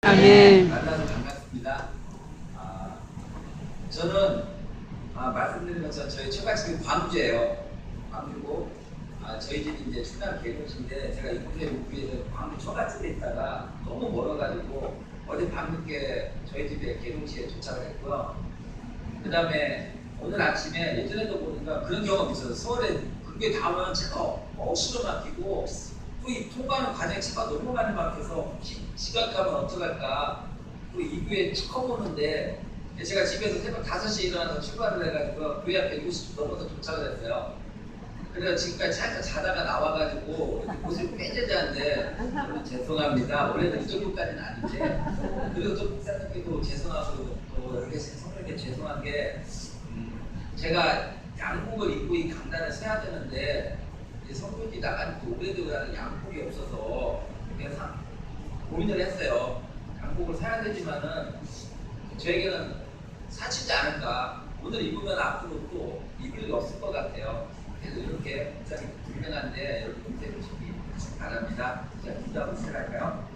아멘. 만나서 반갑습니다. 저는 말씀드린 것처럼 저희 처갓집이 광주예요. 광주고 저희 집이 이제 충남 계곡인데 제가 이곳에 오기 위해서 광주 처갓집에 있다가 너무 멀어가지고 어제 밤늦게 저희 집에 계곡시에 도착을 했고요. 그 다음에 오늘 아침에 예전에도 보니까 그런 경험이 있어서 서울에 그게 닿으면 차가 억수로 막히고 또 이 통과하는 과정에 차가 너무 많이 막혀서 지각하면 어떡할까. 또 이후에 처음 오는데 제가 집에서 새벽 5시에 일어나서 출발을 해가지고 교회 앞에 50분 넘어서 도착을 했어요. 그래서 지금까지 차에서 자다가 나와가지고 모습이 빼제자인데 죄송합니다. 원래는 이 정도까지는 아닌데 그리고 또 목사님께도 죄송하고 또 이렇게 성령께 죄송한 게 제가 양복을 입고 이 강단에 서야 되는데 성도들이 나간 지 오래되고 양복이 없어서 그래서 고민을 했어요. 양복을 사야 되지만은 저에게는 사치지 않을까. 오늘 입으면 앞으로 또 입을 일 없을 것 같아요. 그래서 이렇게 굉장히 불명한데 여러분 인쇄 주시기 바랍니다. 자, 기도하고 시작할까요?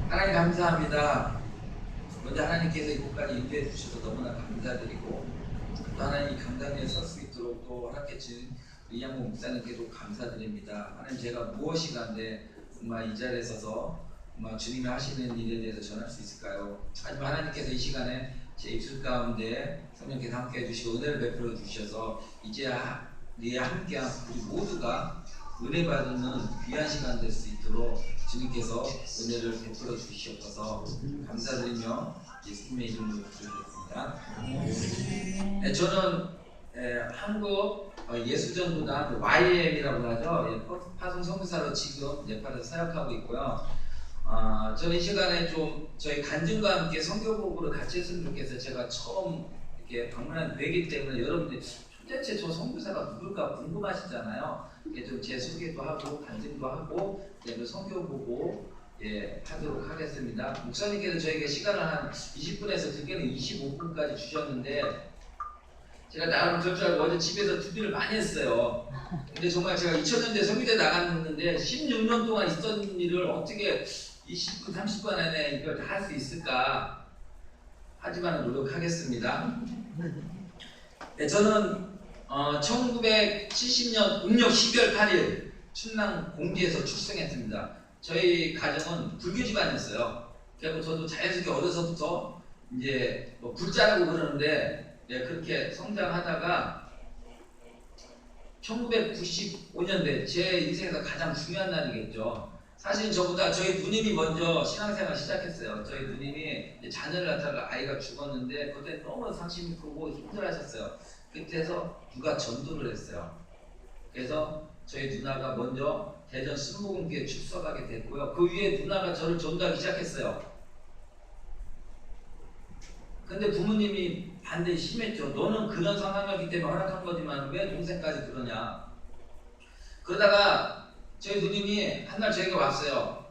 하나님 감사합니다. 먼저 하나님께서 이곳까지 인도해 주셔서 너무나 감사드리고 또 하나님 이 강단에 설 수 있도록 또 허락해 주신 이양복 목사님께도 감사드립니다. 하나님 제가 무엇이 간데 정말 이 자리에 서서 정말 주님이 하시는 일에 대해서 전할 수 있을까요? 하지만 하나님께서 이 시간에 제 입술 가운데 성령께서 함께 해주시고 은혜를 베풀어 주셔서 이제 우리 함께한 우리 모두가 은혜 받는 귀한 시간 될 수 있도록 주님께서 은혜를 베풀어 주시옵소서. 감사드리며 예수님의 이름으로 기도드립니다. 네, 저는 한국 예수전도단 YM이라고 하죠. 파송 선교사로 지금 네팔에서 사역하고 있고요. 저는 이 시간에 좀 저희 간증과 함께 선교복으로 같이 했으면 좋겠어요. 제가 처음 이렇게 방문한 회기 때문에 여러분들이 도대체 저 선교사가 누굴까 궁금하시잖아요. 좀 제 소개도 하고 간증도 하고 그 선교 보고 하도록 하겠습니다. 목사님께서 저에게 시간을 한 20분에서 듣기는 25분까지 주셨는데 제가 나름 될 줄 알고 어제 집에서 준비를 많이 했어요. 근데 정말 제가 2000년대 선교대 나갔는데 16년 동안 있던 일을 어떻게 20분, 30분 안에 이걸 다 할 수 있을까? 하지만 노력하겠습니다. 네, 저는 1970년 음력 12월 8일 충남 공주에서 출생했습니다. 저희 가정은 불교 집안이었어요. 그리고 저도 자연스럽게 어려서부터 이제 뭐 불자라고 그러는데 그렇게 성장하다가 1995년대 제 인생에서 가장 중요한 날이겠죠. 사실 저보다 저희 누님이 먼저 신앙생활 시작했어요. 저희 누님이 자녀를 낳다가 아이가 죽었는데 그때 너무 상심이 크고 힘들어하셨어요. 그때서 누가 전도를 했어요. 그래서 저희 누나가 먼저 대전 순복음교회에 출석하게 됐고요. 그 위에 누나가 저를 전도하기 시작했어요. 근데 부모님이 반대 심했죠. 너는 그런 상황이었기 때문에 허락한 거지만 왜 동생까지 그러냐. 그러다가 저희 누님이 한날 저에게 왔어요.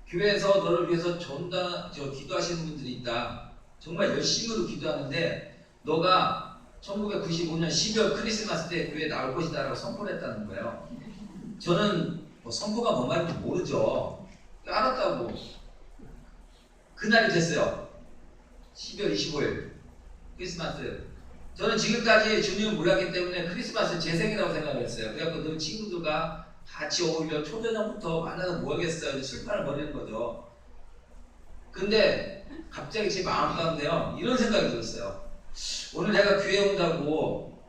교회에서 너를 위해서 기도하시는 분들이 있다. 정말 열심으로 기도하는데 너가 1995년 12월 크리스마스 때 교회에 나올 것이다 라고 선포를 했다는 거예요. 저는 선포가 뭔 말인지 모르죠. 알았다고. 그날이 됐어요. 12월 25일 크리스마스. 저는 지금까지 주님을 몰랐기 때문에 크리스마스 제 생이라고 생각을 했어요. 그래서 늘 친구들과 같이 오히려 초저녁부터 만나서 뭐 하겠어요. 술판을 벌이는 거죠. 근데 갑자기 제 마음 가운데요 이런 생각이 들었어요. 오늘 내가 교회 온다고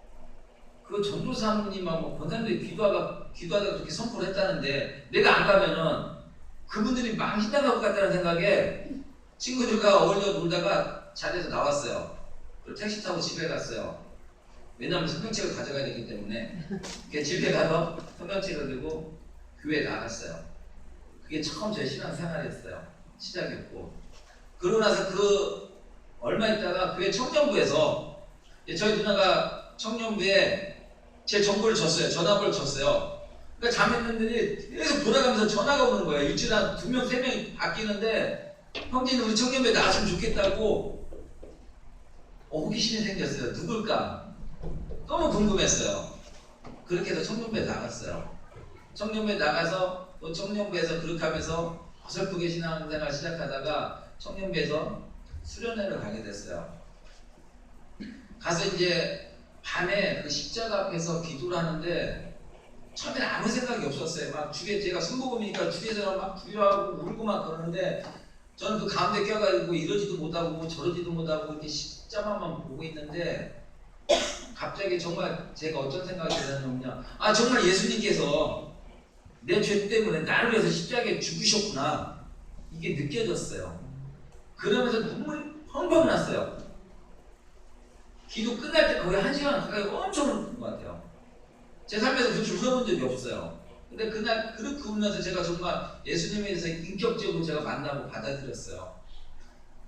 그 전도사님하고 권사님들이 기도하다 그렇게 선포를 했다는데 내가 안 가면은 그분들이 망신당할 것 같다는 생각에 친구들과 어울려 놀다가 자리에서 나왔어요. 그리고 택시 타고 집에 갔어요. 왜냐하면 성경책을 가져가야 되기 때문에 집에 가서 성경책을 들고 교회에 나갔어요. 그게 처음 제 신앙생활이었어요. 시작했고 그러고 나서 얼마 있다가 교회 청년부에서 저희 누나가 청년부에 제 정보를 줬어요. 전화번호를 줬어요. 그러니까 자매님들이 계속 돌아가면서 전화가 오는 거예요. 일주일에 한 2명, 3명이 바뀌는데 형제는 우리 청년부에 나왔으면 좋겠다고 호기심이 생겼어요. 누굴까? 너무 궁금했어요. 그렇게 해서 청년부에 나갔어요. 청년부에 나가서 또 청년부에서 그렇게 하면서 어설프게 신앙생활 시작하다가 청년부에서 수련회를 가게 됐어요. 가서 이제 밤에 그 십자가 앞에서 기도를 하는데 처음에는 아무 생각이 없었어요. 막 주에 제가 순복음이니까 주에서 막 부유하고 울고 막 그러는데 저는 그 가운데 껴가지고 이러지도 못하고 저러지도 못하고 이렇게 십자가만 보고 있는데 갑자기 정말 제가 어떤 생각이 들었냐면 정말 예수님께서 내 죄 때문에 나를 위해서 십자가에 죽으셨구나 이게 느껴졌어요. 그러면서 눈물이 펑펑 났어요. 기도 끝날 때 거의 1시간 가까이 엄청 울은 것 같아요. 제 삶에서 그렇게 울어본 적이 없어요. 근데 그날 그렇게 울면서 제가 정말 예수님에 대해서 인격적으로 제가 만나고 받아들였어요.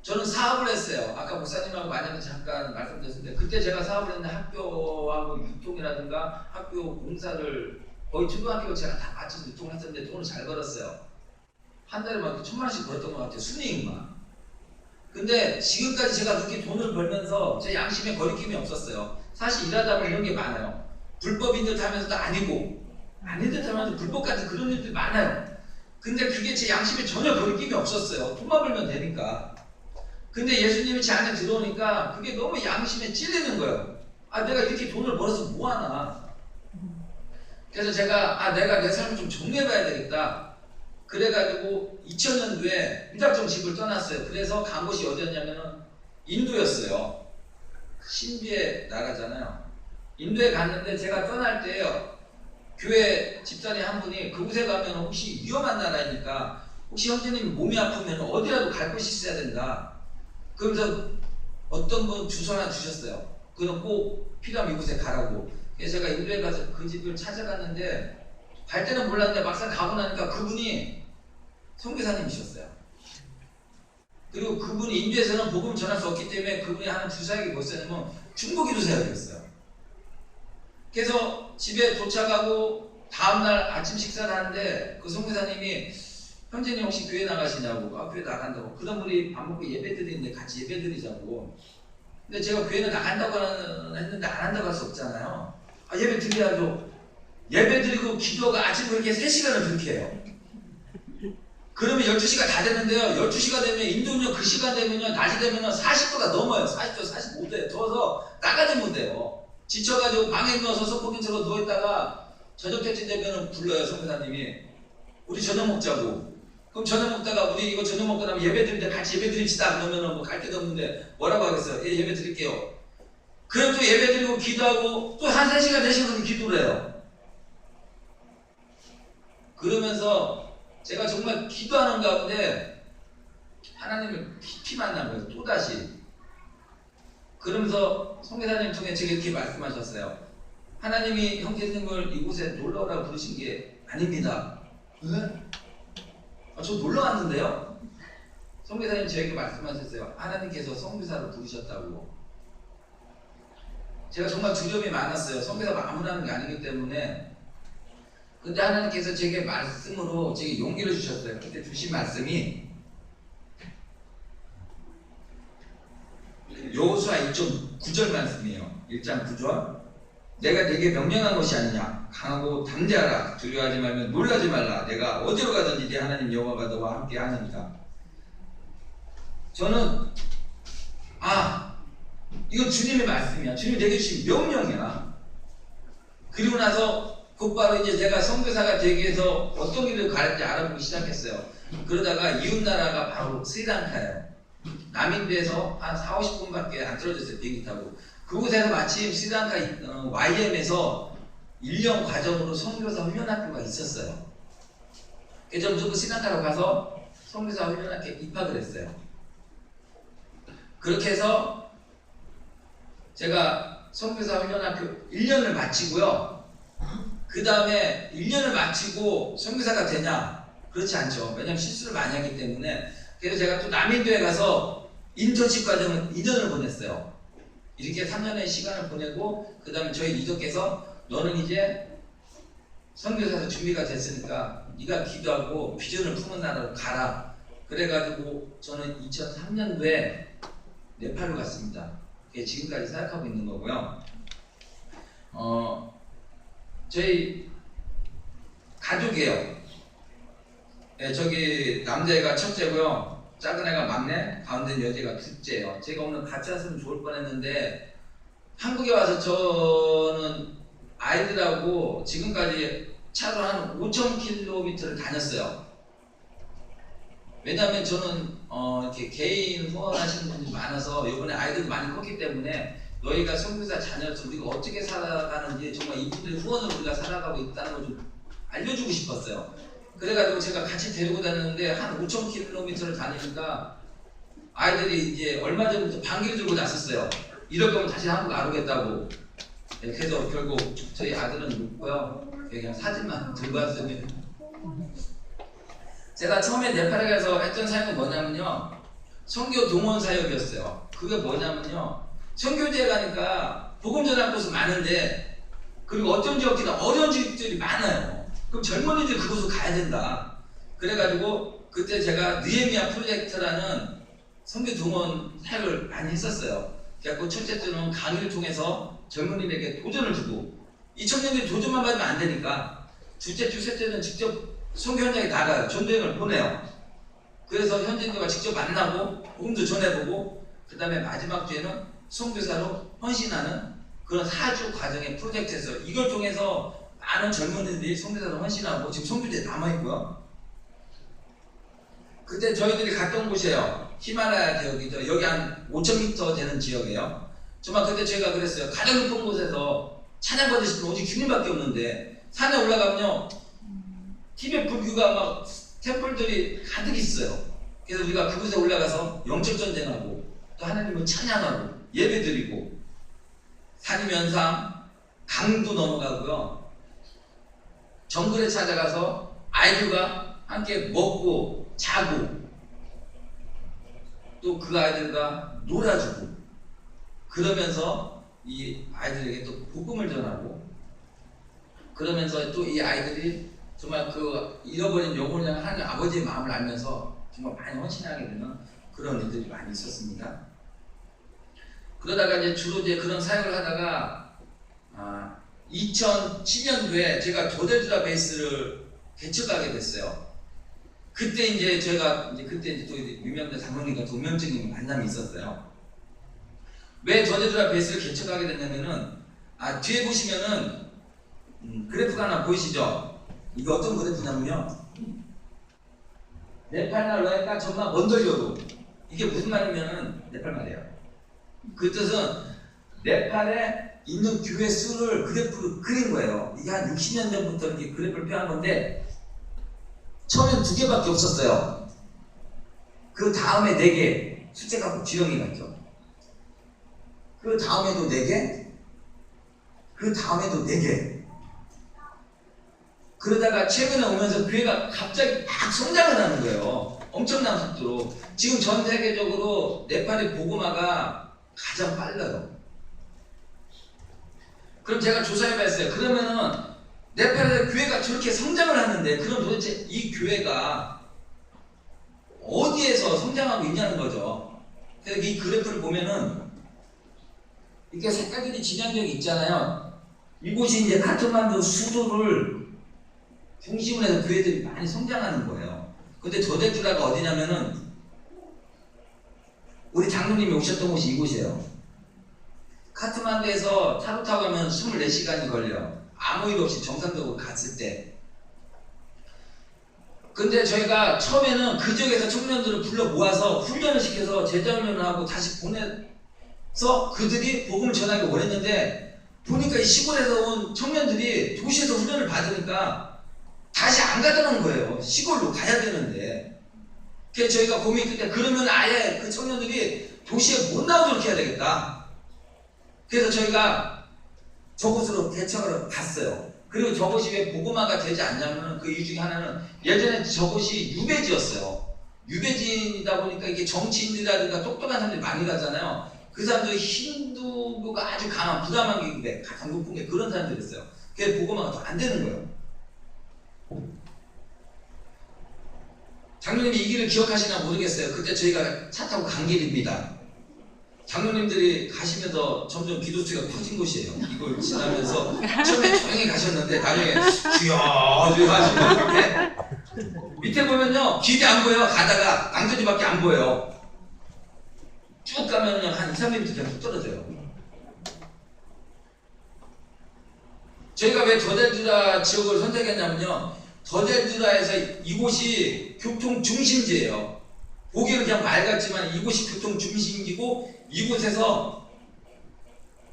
저는 사업을 했어요. 아까 목사님하고 만약에 잠깐 말씀드렸는데 그때 제가 사업을 했는데 학교하고 유통이라든가 학교 공사를 거의 초등학교 제가 다 같이 유통을 했었는데 돈을 잘 벌었어요. 한 달에 막 1,000만 원씩 벌었던 것 같아요. 순이익만. 근데 지금까지 제가 그렇게 돈을 벌면서 제 양심에 거리낌이 없었어요. 사실 일하다 보면 이런 게 많아요. 불법인 듯 하면서도 아니고 아닌 듯 하면서 불법 같은 그런 일들이 많아요. 근데 그게 제 양심에 전혀 거리낌이 없었어요. 돈만 벌면 되니까. 근데 예수님이 제 안에 들어오니까 그게 너무 양심에 찔리는 거예요. 내가 이렇게 돈을 벌어서 뭐하나. 그래서 제가 내가 내 삶을 좀 정리해봐야 되겠다. 그래가지고 2000년도에 무작정 집을 떠났어요. 그래서 간 곳이 어디였냐면은 인도였어요. 신비의 나라잖아요. 인도에 갔는데 제가 떠날 때요. 교회 집사님 한 분이 그곳에 가면 혹시 위험한 나라니까 혹시 형제님 몸이 아프면 어디라도 갈 곳이 있어야 된다. 그러면서 어떤 분 주소 하나 주셨어요. 그럼 꼭 필요하면 이곳에 가라고. 그래서 제가 인도에 가서 그 집을 찾아갔는데 갈 때는 몰랐는데 막상 가고 나니까 그분이 선교사님이셨어요. 그리고 그분이 인도에서는 복음 전할 수 없기 때문에 그분이 하는 주사역이 뭐였냐면 중보기도 사역이었어요. 그래서 집에 도착하고 다음날 아침 식사를 하는데 그 선교사님이 형제님 혹시 교회 나가시냐고. 교회 나간다고. 그다음 우리 밥 먹고 예배 드리는데 같이 예배 드리자고. 근데 제가 교회는 나간다고 했는데 안 한다고 할 수 없잖아요. 예배 드려야죠. 예배 드리고 기도가 아침 그렇게 3시간을 그렇게 해요. 그러면 12시가 다 됐는데요. 12시가 되면 인도는요 그 시간 되면요 낮이 되면요 40도가 넘어요. 40도, 45도에 더워서 나가지 못해요. 지쳐가지고 방에 누워서 소포긴처럼 누워있다가 저녁 때쯤 되면 불러요. 선교사님이 우리 저녁 먹자고. 그럼 저녁 먹다가 우리 이거 저녁 먹고 나면 예배 드릴 때 같이 예배 드립시다. 그러면은 뭐 갈 데도 없는데 뭐라고 하겠어요? 예배 드릴게요. 그럼 또 예배 드리고 기도하고 또 한 3시간 4시간 기도를 해요. 그러면서 제가 정말 기도하는 가운데 하나님을 깊이 만난 거예요. 또다시. 그러면서 선교사님 통해 제가 이렇게 말씀하셨어요. 하나님이 형제님을 이곳에 놀러오라고 부르신 게 아닙니다. 왜? 저 놀러 왔는데요? 선교사님 저에게 말씀하셨어요. 하나님께서 선교사를 부르셨다고. 제가 정말 두려움이 많았어요. 선교사가 아무나 하는 게 아니기 때문에. 근데 하나님께서 제게 말씀으로 제게 용기를 주셨어요. 그때 주신 말씀이 여호수아 1장 9절 말씀이에요. 1장 9절. 내가 네게 명령한 것이 아니냐. 강하고 담대하라. 두려워하지 말면 놀라지 말라. 내가 어디로 가든지 네 하나님 여호와가 너와 함께 하니까. 저는 이건 주님의 말씀이야. 주님이 내게 주신 명령이야. 그리고 나서 곧바로 이제 제가 선교사가 되기 위해서 어떤 길을 가는지 알아보기 시작했어요. 그러다가 이웃나라가 바로 스리랑카예요. 남인도에서 한 40-50분밖에 안 떨어졌어요. 비행기 타고. 그곳에서 마침 스리랑카 YM에서 1년 과정으로 선교사 훈련학교가 있었어요. 그래서 무조건 스리랑카로 가서 선교사 훈련학교에 입학을 했어요. 그렇게 해서 제가 선교사 훈련학교 1년을 마치고요. 그 다음에 1년을 마치고 선교사가 되냐? 그렇지 않죠. 왜냐면 실수를 많이 하기 때문에. 그래서 제가 또 남인도에 가서 인턴십 과정을 2년을 보냈어요. 이렇게 3년의 시간을 보내고 그 다음에 저희 리더께서 너는 이제 선교사에서 준비가 됐으니까 네가 기도하고 비전을 품은 나라로 가라. 그래가지고 저는 2003년도에 네팔로 갔습니다. 그게 지금까지 생각하고 있는 거고요. 저희 가족이에요. 예, 저기 남자애가 첫째고요. 작은 애가 막내, 가운데 여자가 둘째예요. 제가 오늘 같이 왔으면 좋을 뻔했는데 한국에 와서 저는 아이들하고 지금까지 차로 한 5,000km를 다녔어요. 왜냐하면 저는 이렇게 개인 후원하시는 분들이 많아서 이번에 아이들도 많이 컸기 때문에 너희가 선교사 자녀로서 우리가 어떻게 살아가는지 정말 이분들의 후원으로 우리가 살아가고 있다는 걸 좀 알려주고 싶었어요. 그래가지고 제가 같이 데리고 다녔는데 한 5,000km를 다니니까 아이들이 이제 얼마 전부터 방귀를 들고 났었어요. 이럴 거면 다시 한국 안 오겠다고. 네, 그래서 결국 저희 아들은 묻고요. 그냥 사진만 들고 왔습니다. 제가 처음에 네팔에 가서 했던 사역은 뭐냐면요. 선교 동원 사역이었어요. 그게 뭐냐면요. 선교지에 가니까 복음 전할 곳은 많은데 그리고 어떤 지역이나 어려운 지역들이 많아요. 그럼 젊은이들 그곳으로 가야 된다. 그래가지고 그때 제가 느헤미야 프로젝트라는 선교 동원 사역을 많이 했었어요. 그래서 첫째째는 강의를 통해서 젊은이들에게 도전을 주고 이 청년들이 도전만 받으면 안 되니까 둘째, 셋째는 직접 선교 현장에 나가요. 전도행을 보내요. 그래서 현지인들과 직접 만나고 복음도 전해보고 그 다음에 마지막 주에는 선교사로 헌신하는 그런 4주 과정의 프로젝트에서 이걸 통해서 많은 젊은이들이 선교사로 헌신하고 지금 선교지에 남아있고요. 그때 저희들이 갔던 곳이에요. 히말라야 지역이죠. 여기 한 5,000m 되는 지역이에요. 정말 그때 저희가 그랬어요. 가장 높은 곳에서 찬양 받으실 분 오직 주님밖에 없는데 산에 올라가면요 티베트 불교가 막 템플들이 가득 있어요. 그래서 우리가 그곳에 올라가서 영적 전쟁하고 또 하나님을 찬양하고 예배드리고 산이면상 강도 넘어가고요. 정글에 찾아가서 아이들과 함께 먹고 자고 또 그 아이들과 놀아주고 그러면서 이 아이들에게 또 복음을 전하고 그러면서 또 이 아이들이 정말 그 잃어버린 영혼을 향한 하나님 아버지의 마음을 알면서 정말 많이 헌신하게 되는 그런 일들이 많이 있었습니다. 그러다가 이제 주로 이제 그런 사역을 하다가 2010년도에 제가 도델주라 베이스를 개척하게 됐어요. 그때 이제 저희가 그때 이제 또 유명한 장로님과 동명적인 만남이 있었어요. 왜 도델주라 베이스를 개척하게 됐냐면은 뒤에 보시면은 그래프가 하나 보이시죠? 이게 어떤 그래프냐면요. 네팔나 로에까 정말 먼돌려도 이게 무슨 말이냐면은 네팔 말이에요. 그 뜻은 네팔에 있는 교회 수를 그래프로 그린 거예요. 이게 한 60년 전부터 이렇게 그래프를 펴한 건데 처음엔 2개밖에 없었어요. 그 다음에 4개 숫자가 주영이 같죠. 그 다음에도 4개, 그 다음에도 4개. 그러다가 최근에 오면서 교회가 갑자기 막 성장을 하는 거예요. 엄청난 속도로. 지금 전 세계적으로 네팔의 복음화가 가장 빨라요. 그럼 제가 조사해봤어요. 그러면은 네팔에서 교회가 저렇게 성장을 하는데 그럼 도대체 이 교회가 어디에서 성장하고 있냐는 거죠. 그래서 이 그래프를 보면은 이렇게 색깔들이 진양적이 있잖아요. 이곳이 이제 카트만두 수도를 중심으로 해서 교회들이 많이 성장하는 거예요. 근데 도델주라가 어디냐면은 우리 장로님이 오셨던 곳이 이곳이에요. 카트만두에서 차로 타고 가면 24시간이 걸려요. 아무 일 없이 정상적으로 갔을 때. 근데 저희가 처음에는 그 지역에서 청년들을 불러 모아서 훈련을 시켜서 제자훈련을 하고 다시 보내서 그들이 복음을 전하기 원했는데 보니까 이 시골에서 온 청년들이 도시에서 훈련을 받으니까 다시 안 가더라는 거예요. 시골로 가야 되는데. 그래서 저희가 고민했을 때 그러면 아예 그 청년들이 도시에 못 나오도록 해야 되겠다. 그래서 저희가 저곳으로 개척을 갔어요. 그리고 저곳이 왜 복음화가 되지 않냐면 그 이유 중에 하나는 예전에 저곳이 유배지였어요. 유배지이다 보니까 이게 정치인들이라든가 똑똑한 사람들이 많이 가잖아요. 그 사람들이 힌두교가 아주 강한 부담한 계급에 가장 높은 게 그런 사람들이었어요. 그래서 복음화가 더 안 되는 거예요. 장로님이 이 길을 기억하시나 모르겠어요. 그때 저희가 차 타고 간 길입니다. 장로님들이 가시면서 점점 기도수가 커진 곳이에요. 이걸 지나면서 처음에 조용히 가셨는데 나중에 주여 주여 하시고 밑에 보면요 길이 안 보여. 가다가 낭떠지밖에 안 보여요. 쭉 가면요 한 2, 3m 그냥 뚝 떨어져요. 저희가 왜 더델주라 지역을 선택했냐면요, 더델주라에서 이곳이 교통 중심지예요. 보기는 그냥 맑았지만 이곳이 교통 중심지고 이곳에서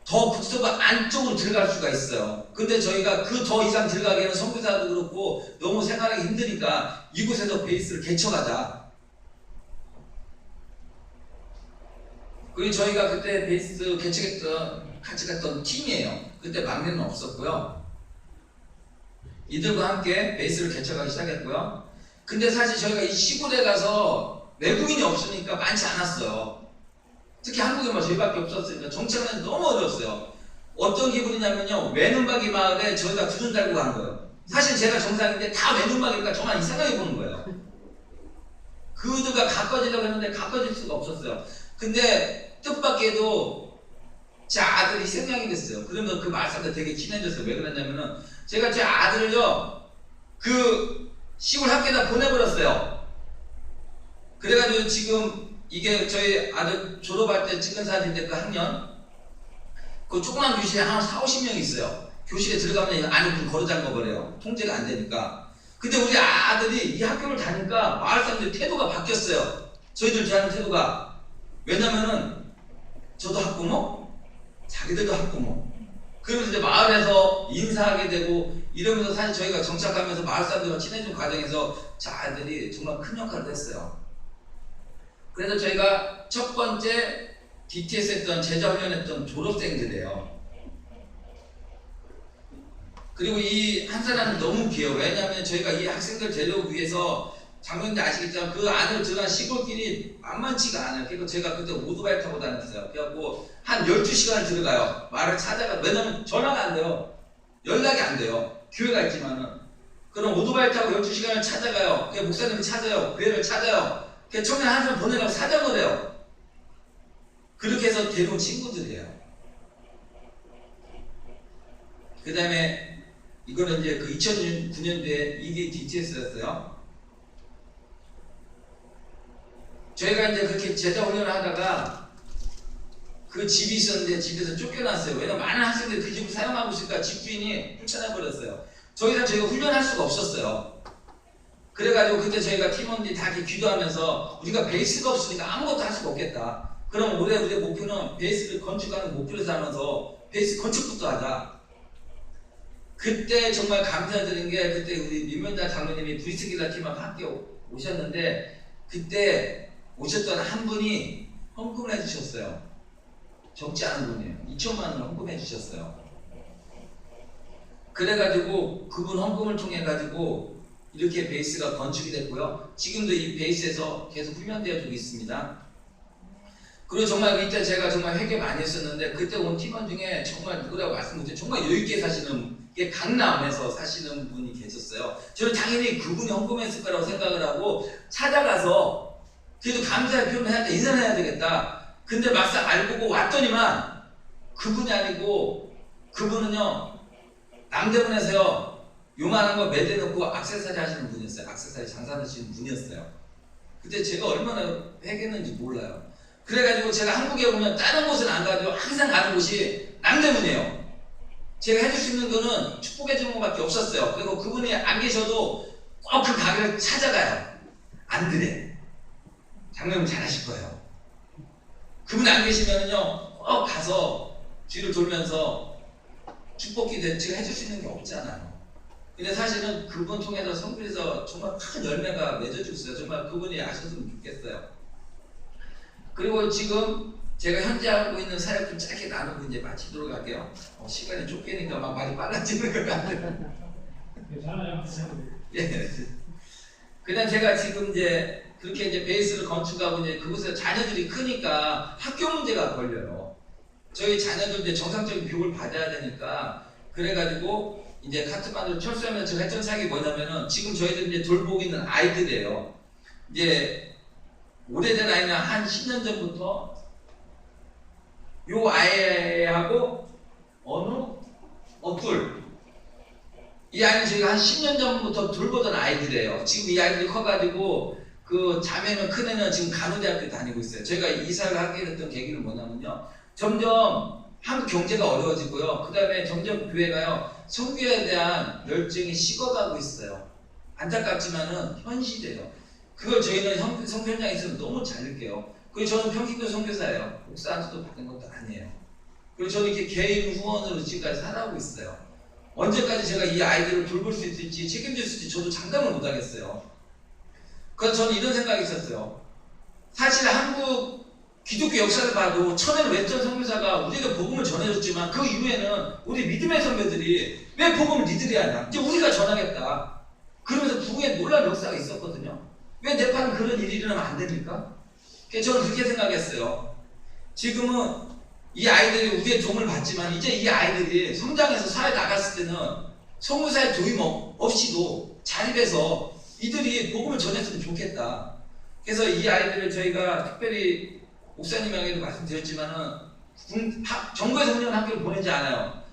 더 북서가 안쪽으로 들어갈 수가 있어요. 근데 저희가 그 더 이상 들어가기에는 선교사도 그렇고 너무 생활하기 힘드니까 이곳에서 베이스를 개척하자. 그리고 저희가 그때 베이스 개척했던 같이 갔던 팀이에요. 그때 막내는 없었고요. 이들과 함께 베이스를 개척하기 시작했고요. 근데 사실 저희가 이 시골에 가서 외국인이 없으니까 많지 않았어요. 특히 한국에만 저희밖에 없었으니까 정착은 너무 어려웠어요. 어떤 기분이냐면요, 외눈박이 마을에 저희가 두눈 달고 간 거예요. 사실 제가 정상인데 다 외눈박이니까 저만 이상하게 보는 거예요. 그들과 가까워지려고 했는데 가까워질 수가 없었어요. 근데 뜻밖에도 제 아들이 생명이 됐어요. 그러면 그 말씀도 되게 친해졌어요. 왜 그랬냐면은 제가 제 아들을요 그 시골 학교에다 보내버렸어요. 그래가지고 지금 이게 저희 아들 졸업할 때 찍은 사진인데 그 학년 그 조그만 교실에 한 4, 50명 있어요. 교실에 들어가면 안에 문 걸어 잠궈 버려요. 통제가 안 되니까. 근데 우리 아들이 이 학교를 다니까 마을 사람들 태도가 바뀌었어요. 저희들 대하는 태도가. 왜냐면은 저도 학부모, 자기들도 학부모. 그러면서 이제 마을에서 인사하게 되고 이러면서 사실 저희가 정착하면서 마을 사람들과 친해진 과정에서 저 아들이 정말 큰 역할을 했어요. 그래서 저희가 첫 번째 DTS 했던 제자훈련했던 졸업생들이에요. 그리고 이 한 사람은 너무 귀여워. 왜냐하면 저희가 이 학생들 데려오기 위해서 장로님들 아시겠지만 그 안으로 들어간 시골길이 만만치가 않아요. 그래서 제가 그때 오토바이 타고 다녔어요. 그래갖고 한 12시간을 들어가요. 말을 찾아가. 왜냐면 전화가 안 돼요. 연락이 안 돼요. 교회가 있지만은. 그럼 오토바이 타고 12시간을 찾아가요. 그 목사님이 찾아요. 교회를 찾아요. 그 청년 한 사람 보내라고 사정을 해요. 그렇게 해서 데려온 친구들이에요. 그 다음에 이거는 이제 그 2009년도에 이게 DTS였어요. 저희가 이제 그렇게 제자 훈련을 하다가 그 집이 있었는데 집에서 쫓겨났어요. 왜냐면 많은 학생들이 그 집을 사용하고 있으니까 집주인이 쫓아내버렸어요. 저희가 훈련할 수가 없었어요. 그래가지고 그때 저희가 팀원들이 다 이렇게 기도하면서 우리가 베이스가 없으니까 아무것도 할 수가 없겠다. 그럼 올해 우리의 목표는 베이스를 건축하는 목표를 삼아서 베이스 건축부터 하자. 그때 정말 감사드린 게 그때 우리 민면자 장로님이 브리스길라 팀하고 함께 오셨는데 그때 오셨던 한 분이 헌금을 해주셨어요. 적지 않은 분이에요. 2천만 원을 헌금해 주셨어요. 그래가지고 그분 헌금을 통해 가지고 이렇게 베이스가 건축이 됐고요. 지금도 이 베이스에서 계속 훈련되어지고 있습니다. 그리고 정말 이때 제가 정말 회개 많이 했었는데 그때 온 팀원 중에 정말 누구라고 말씀 못해요. 정말 여유있게 사시는 게 강남에서 사시는 분이 계셨어요. 저는 당연히 그분이 헌금했을 거라고 생각을 하고 찾아가서 그래도 감사의 표현을 해야 돼. 인사를 해야 되겠다. 근데 막상 알고 보고 왔더니만 그분이 아니고 그분은요 남대문에서요 요만한 거 매대놓고 액세서리 하시는 분이었어요. 액세서리 장사하시는 분이었어요. 그때 제가 얼마나 회개했는지 몰라요. 그래가지고 제가 한국에 오면 다른 곳은 안 가도 항상 가는 곳이 남대문이에요. 제가 해줄 수 있는 거는 축복해 주는 것밖에 없었어요. 그리고 그분이 안 계셔도 꼭 그 가게를 찾아가요. 안 그래. 장로님 잘하실 거예요. 그분이 안 계시면은요 꼭 가서 뒤를 돌면서 축복기 대책 해줄 수 있는 게 없잖아요. 근데 사실은 그분 통해서 성필에서 정말 큰 열매가 맺어지고 있어요. 정말 그분이 아셨으면 좋겠어요. 그리고 지금 제가 현재 하고 있는 사역 좀 짧게 나누고 이제 마치도록 할게요. 시간이 쫓기니까 막 말이 빨라지는 것 같아요. 괜찮아요. 예. 그다음 제가 지금 이제 그렇게 이제 베이스를 건축하고 이제 그곳에 자녀들이 크니까 학교 문제가 걸려요. 저희 자녀들 이제 정상적인 교육을 받아야 되니까 그래가지고 이제 카트만두로 철수하면서 제가 했던 생각이 뭐냐면은 지금 저희들 이제 돌보고 있는 아이들이에요. 이제 오래된 아이는 한 10년 전부터 요 아이하고 둘. 이 아이는 저희가 한 10년 전부터 돌보던 아이들이에요. 지금 이 아이들이 커가지고 그 자매는 큰애는 지금 간호대학교 다니고 있어요. 저희가 이사를 하게 됐던 계기는 뭐냐면요. 점점 한국 경제가 어려워지고요. 그 다음에 점점 교회가요. 선교에 대한 열정이 식어가고 있어요. 안타깝지만은 현실이에요. 그걸 저희는 선교 현장에서 너무 잘 느껴요. 그리고 저는 평신도 선교사예요. 목사한테도 받은 것도 아니에요. 그리고 저는 이렇게 개인 후원으로 지금까지 살아가고 있어요. 언제까지 제가 이 아이들을 돌볼 수 있을지 책임질 수 있을지 저도 장담을 못하겠어요. 그래서 저는 이런 생각이 있었어요. 사실 한국 기독교 역사를 봐도 처음에는 웹전 선교사가 우리에게 복음을 전해줬지만 그 이후에는 우리 믿음의 선배들이 왜 복음을 니들이 하냐? 이제 우리가 전하겠다. 그러면서 북에 놀라운 역사가 있었거든요. 왜 네팔은 그런 일이 일어나면 안 됩니까? 그래서 저는 그렇게 생각했어요. 지금은 이 아이들이 우리의 도움을 받지만 이제 이 아이들이 성장해서 사회 나갔을 때는 선교사의 도움 없이도 자립해서 이들이 복음을 전했으면 좋겠다. 그래서 이 아이들을 저희가 특별히 목사님에게도 말씀드렸지만은 정부에서 운영하는 학교를 보내지 않아요.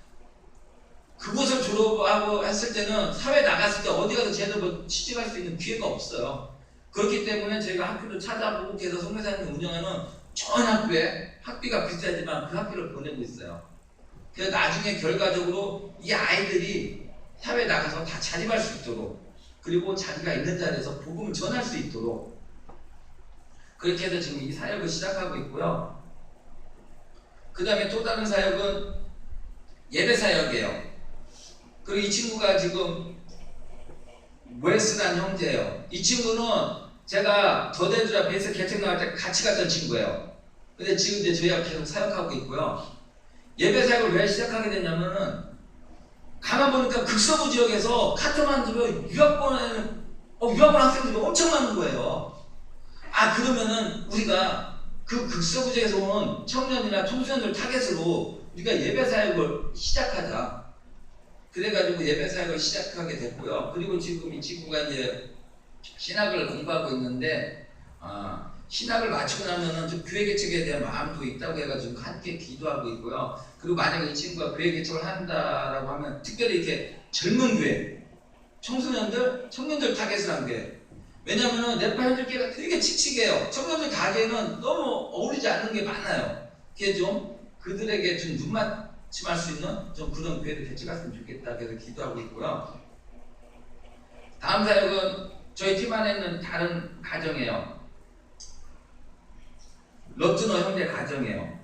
그곳을 졸업하고 했을 때는 사회 나갔을 때 어디 가서 제대로 취직할 수 있는 기회가 없어요. 그렇기 때문에 저희가 학교를 찾아보고 계속 선교사님이 운영하는 좋은 학교에 학비가 비싸지만 그 학교를 보내고 있어요. 그래서 나중에 결과적으로 이 아이들이 사회에 나가서 다 자립할 수 있도록 그리고 자기가 있는 자리에서 복음을 전할 수 있도록 그렇게 해서 지금 이 사역을 시작하고 있고요. 그 다음에 또 다른 사역은 예배 사역이에요. 그리고 이 친구가 지금 웨스라는 형제예요. 이 친구는 제가 더대주라 베이스 개척 나갈 때 같이 갔던 친구예요. 근데 지금 이제 저희가 계속 사역하고 있고요. 예배 사역을 왜 시작하게 됐냐면은 가만 보니까 극서부 지역에서 카트만두로 유학원 학생들이 엄청 많은 거예요. 그러면은 우리가 그 극서부 지역에서 온 청년이나 청소년들 타겟으로 우리가 예배 사역을 시작하자. 그래가지고 예배 사역을 시작하게 됐고요. 그리고 지금 이 친구가 이제 신학을 공부하고 있는데 신학을 마치고 나면은 좀 교회 개척에 대한 마음도 있다고 해가지고 함께 기도하고 있고요. 그리고 만약에 이 친구가 교회 개척을 한다라고 하면 특별히 이렇게 젊은 교회, 청년들 타겟을 한 교회. 왜냐면은 네팔 현실교회가 되게 칙칙해요. 청년들 가기에는 너무 어울리지 않는 게 많아요. 그게 좀 그들에게 좀 눈맞춤할 수 있는 좀 그런 교회를 개척했으면 좋겠다. 그래서 기도하고 있고요. 다음 사역은 저희 팀 안에 있는 다른 가정이에요. 러트너 형제 가정이에요.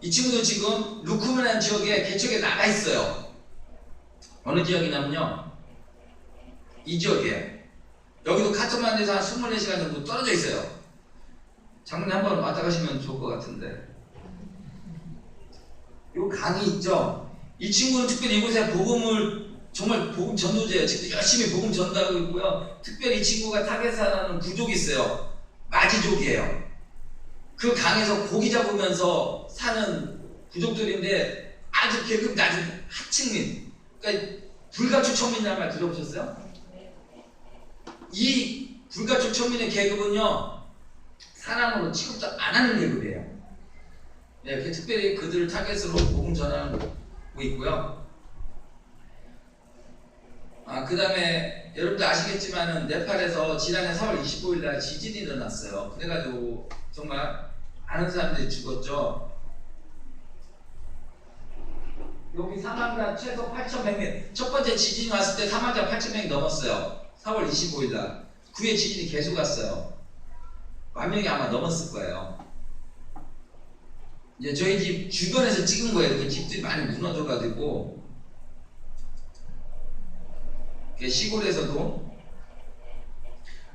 이 친구도 지금 루크문이라는 지역에 개척에 나가 있어요. 어느 지역이냐면요. 이 지역이에요. 여기도 카트만두에서 한 24시간 정도 떨어져 있어요. 장모님 한번 왔다 가시면 좋을 것 같은데. 요 강이 있죠? 이 친구는 특별히 이곳에 정말 복음 전도자예요. 지금 열심히 복음 전도하고 있고요. 특별히 이 친구가 타겟하는 부족이 있어요. 마지족이에요. 그 강에서 고기 잡으면서 사는 부족들인데 아주 계급 낮은 하층민. 그러니까 불가촉 천민이라는 말 들어보셨어요? 이 불가촉 천민의 계급은요 사람으로 취급도 안 하는 계급이에요. 네, 특별히 그들을 타겟으로 복음 전하고 있고요. 그 다음에 여러분들 아시겠지만은 네팔에서 지난해 4월 25일 날 지진이 일어났어요. 그래가지고 정말 많은 사람들이 죽었죠. 여기 사망자 최소 8,100명. 첫 번째 지진이 왔을 때 사망자 8,000명이 넘었어요. 4월 25일 날. 그 후에 지진이 계속 왔어요. 10,000명이 아마 넘었을 거예요. 이제 저희 집 주변에서 찍은 거예요. 그 집들이 많이 무너져가지고. 시골에서도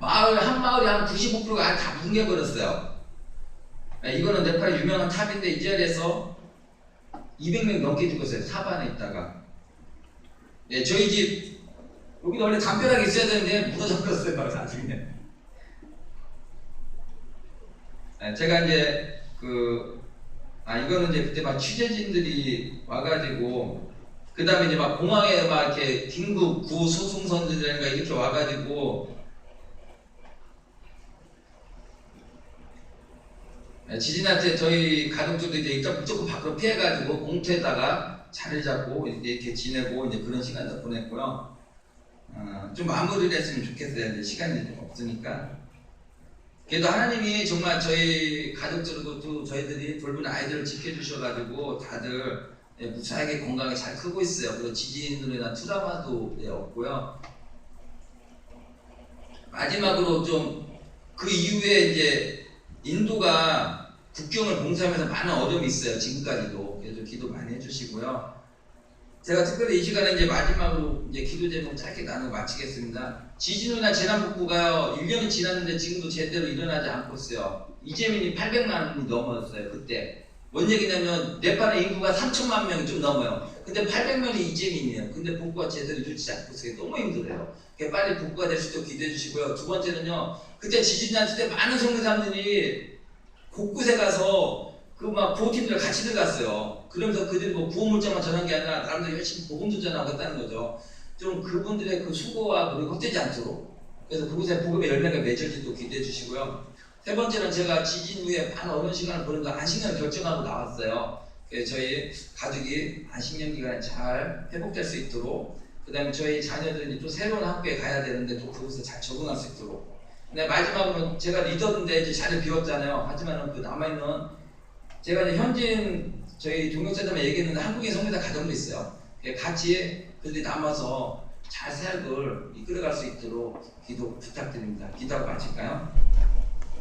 한 마을이 한 95%가 다 붕괴버렸어요. 이거는 네팔의 유명한 탑인데 이 자리에서 200명 넘게 죽었어요. 탑 안에 있다가. 저희 집 여기도 원래 담벼락이 있어야 되는데 무너져버렸어요. 나중에. 제가 이제 이거는 이제 그때 막 취재진들이 와가지고 그 다음에 이제 막 공항에 막 이렇게 긴급 구호 소송선들이라든가 이렇게 와가지고 지진한테 저희 가족들도 이제 일단 무조건 밖으로 피해가지고 공터에다가 자리 잡고 이렇게 지내고 이제 그런 시간도 보냈고요. 좀 마무리를 했으면 좋겠어요. 이제 시간이 좀 없으니까. 그래도 하나님이 정말 저희 가족들도 또 저희들이 돌보는 아이들을 지켜주셔가지고 다들 무사하게 건강하게 잘 크고 있어요. 그리고 지진으로 인한 트라우마도 없고요. 마지막으로 좀 그 이후에 이제 인도가 국경을 봉쇄하면서 많은 어려움이 있어요. 지금까지도. 그래서 기도 많이 해주시고요. 제가 특별히 이 시간에 이제 마지막으로 이제 기도 제목 짧게 나누고 마치겠습니다. 지진으로 인한 재난복구가 1년이 지났는데 지금도 제대로 일어나지 않고 있어요. 이재민이 800만이 넘었어요. 그때. 뭔 얘기냐면 네팔의 인구가 3천만 명이 좀 넘어요. 근데 800명이 이재민이에요. 근데 복구가 제대로 이루어지지 않고 있어요. 너무 힘들어요. 빨리 복구가 될 수 있도록 기도해 주시고요. 두 번째는요. 그때 지진 났을 때 많은 선교사님들이 곳곳에 가서 그 막 구호팀들 같이 들어갔어요. 그러면서 그들이 뭐 구호물자만 전한 게 아니라 사람들이 열심히 복음도 전하고 했다는 거죠. 좀 그분들의 그 수고와 노력이 헛되지 않도록. 그래서 그곳에 복음의 열매가 맺을지도 기대해 주시고요. 세 번째는 제가 지진 후에 많은 어려운 시간을 보는 거 안식년을 결정하고 나왔어요. 그래서 저희 가족이 안식년 기간에 잘 회복될 수 있도록, 그 다음에 저희 자녀들이 또 새로운 학교에 가야 되는데 또 그곳에 잘 적응할 수 있도록. 근데 마지막으로 제가 리더인데 이제 자리 비웠잖아요. 하지만은 그 남아있는 제가 이제 현지인 저희 동역자들만 얘기했는데 한국인 성교사 가정도 있어요. 같이 그들이 남아서 잘 사역을 이끌어갈 수 있도록 기도 부탁드립니다. 기도하고 마칠까요?